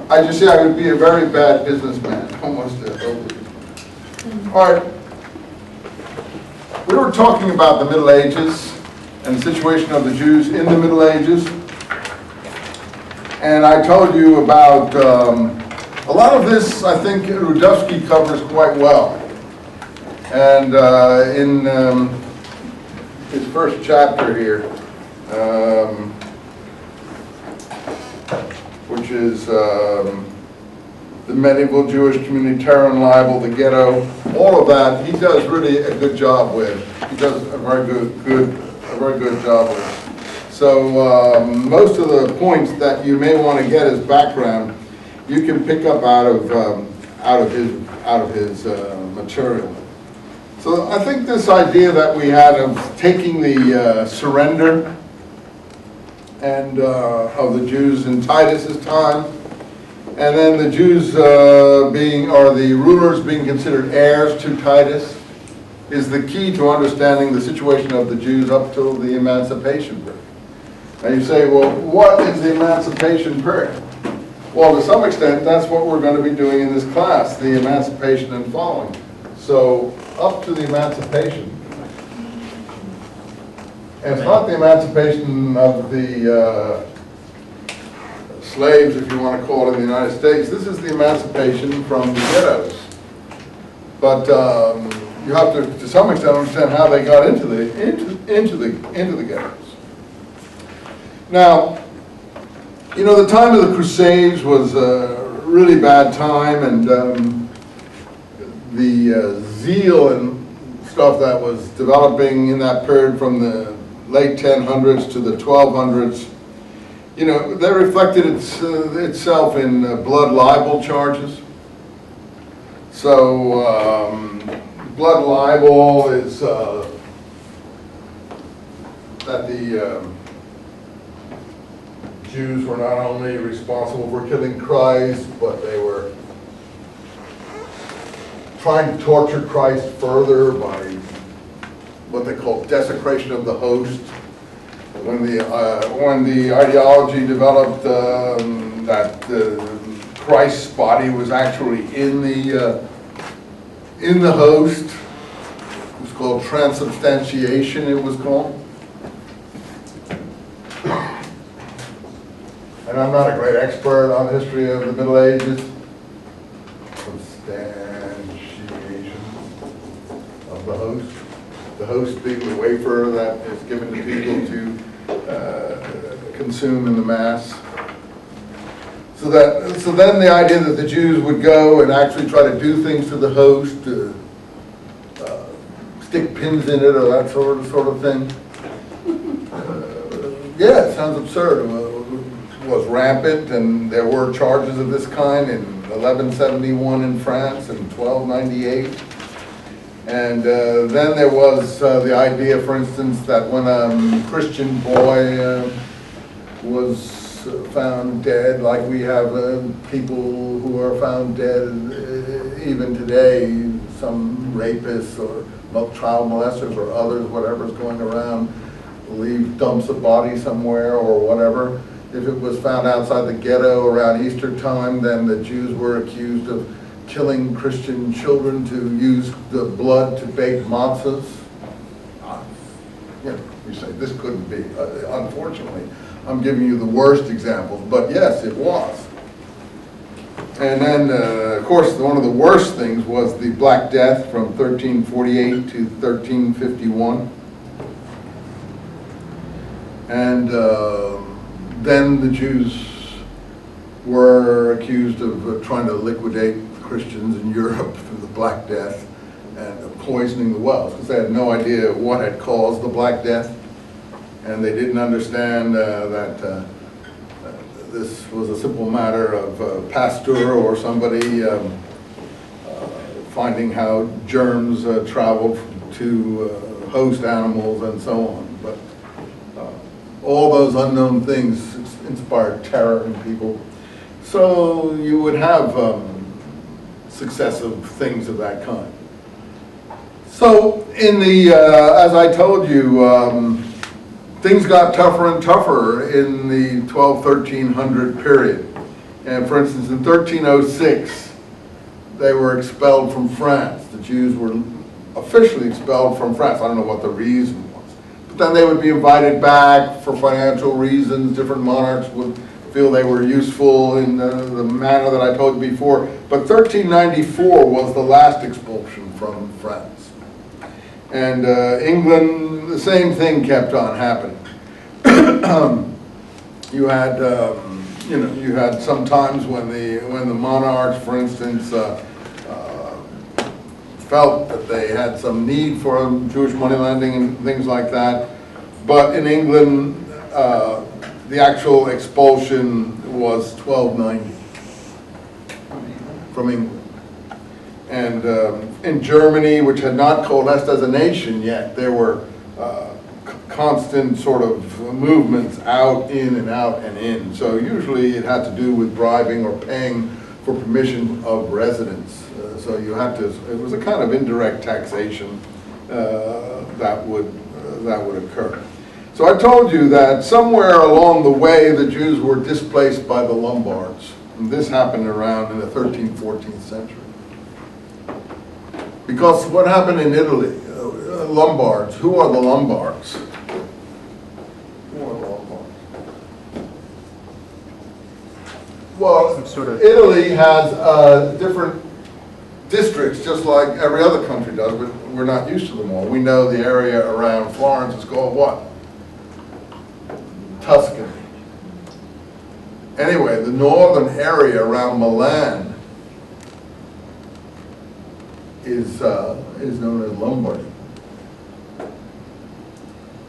I just say I would be a very bad businessman, almost All right. We were talking about the Middle Ages and the situation of the Jews in the Middle Ages. And I told you about a lot of this, I think Rudowski covers quite well. And in his first chapter here, which is the medieval Jewish community, terror and libel, the ghetto, all of that, he does really a good job with. He does a very good job with. So most of the points that you may want to get as background, you can pick up out of his material. So I think this idea that we had of taking the surrender and of the Jews in Titus's time, and then the Jews the rulers being considered heirs to Titus, is the key to understanding the situation of the Jews up till the Emancipation period. And you say, well, what is the Emancipation period? Well, to some extent, that's what we're going to be doing in this class, the Emancipation and following. So, up to the Emancipation. And it's not the emancipation of the slaves, if you want to call it, in the United States. This is the emancipation from the ghettos. But you have to some extent, understand how they got into the ghettos. Now, you know, the time of the Crusades was a really bad time, and the zeal and stuff that was developing in that period from the late 1000s to the 1200s, you know, that reflected itself in blood libel charges. So blood libel is that the Jews were not only responsible for killing Christ, but they were trying to torture Christ further by what they call desecration of the host. When the ideology developed that Christ's body was actually in the host, it was called transubstantiation. It was called. And I'm not a great expert on the history of the Middle Ages. Substantiation of the host. The host being the wafer that is given to people to consume in the Mass. So then the idea that the Jews would go and actually try to do things to the host, stick pins in it or that sort of thing. Yeah, it sounds absurd. It was rampant, and there were charges of this kind in 1171 in France and 1298. And then there was the idea, for instance, that when a Christian boy was found dead, like we have people who are found dead even today, some rapists or child molesters or others, whatever's going around, leave dumps a body somewhere or whatever. If it was found outside the ghetto around Easter time, then the Jews were accused of killing Christian children to use the blood to bake matzahs. You know, you say this couldn't be. Unfortunately, I'm giving you the worst examples, but yes, it was. And then, of course, one of the worst things was the Black Death from 1348 to 1351. And then the Jews were accused of trying to liquidate Christians in Europe through the Black Death and poisoning the wells, because they had no idea what had caused the Black Death, and they didn't understand that this was a simple matter of Pasteur or somebody finding how germs traveled to host animals and so on. But all those unknown things inspired terror in people. So you would have successive things of that kind. So in the, as I told you, things got tougher and tougher in the 1300 period. And for instance, in 1306, they were expelled from France. The Jews were officially expelled from France. I don't know what the reason was. But then they would be invited back for financial reasons. Different monarchs would feel they were useful in the manner that I told you before. But 1394 was the last expulsion from France. And England, the same thing kept on happening. You had, you had some times when the monarchs, for instance, felt that they had some need for Jewish money lending and things like that. But in England, the actual expulsion was 1290 from England. And in Germany, which had not coalesced as a nation yet, there were constant sort of movements out, in, and out, and in. So usually it had to do with bribing or paying for permission of residence. So you had to, it was a kind of indirect taxation that would occur. So I told you that somewhere along the way the Jews were displaced by the Lombards. And this happened around in the 13th, 14th century. Because what happened in Italy, Lombards, who are the Lombards? Who are the Lombards? Well, Italy has different districts, just like every other country does, but we're not used to them all. We know the area around Florence is called what? Tuscany. Anyway, the northern area around Milan is known as Lombardy.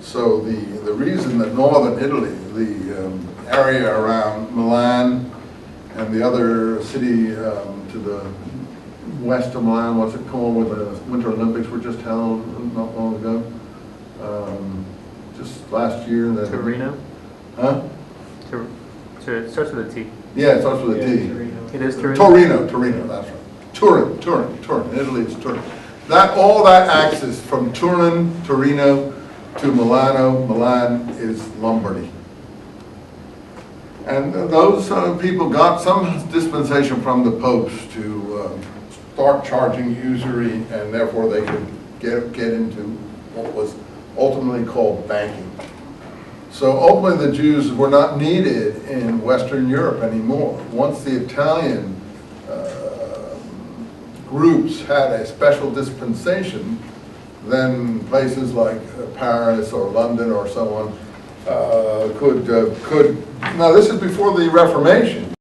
So the reason that northern Italy, the area around Milan and the other city to the west of Milan, what's it called, where the Winter Olympics were just held not long ago, just last year. Torino? Huh? It starts with a T. Yeah, it starts with a T. Torino. It is Torino? Torino, that's right. Turin. In Italy it's Turin. All that axis from Turin, Torino, to Milano, Milan is Lombardy. And those people got some dispensation from the popes to start charging usury, and therefore they could get into what was ultimately called banking. So ultimately the Jews were not needed in Western Europe anymore. Once the Italian groups had a special dispensation, then places like Paris or London or so on could, now this is before the Reformation.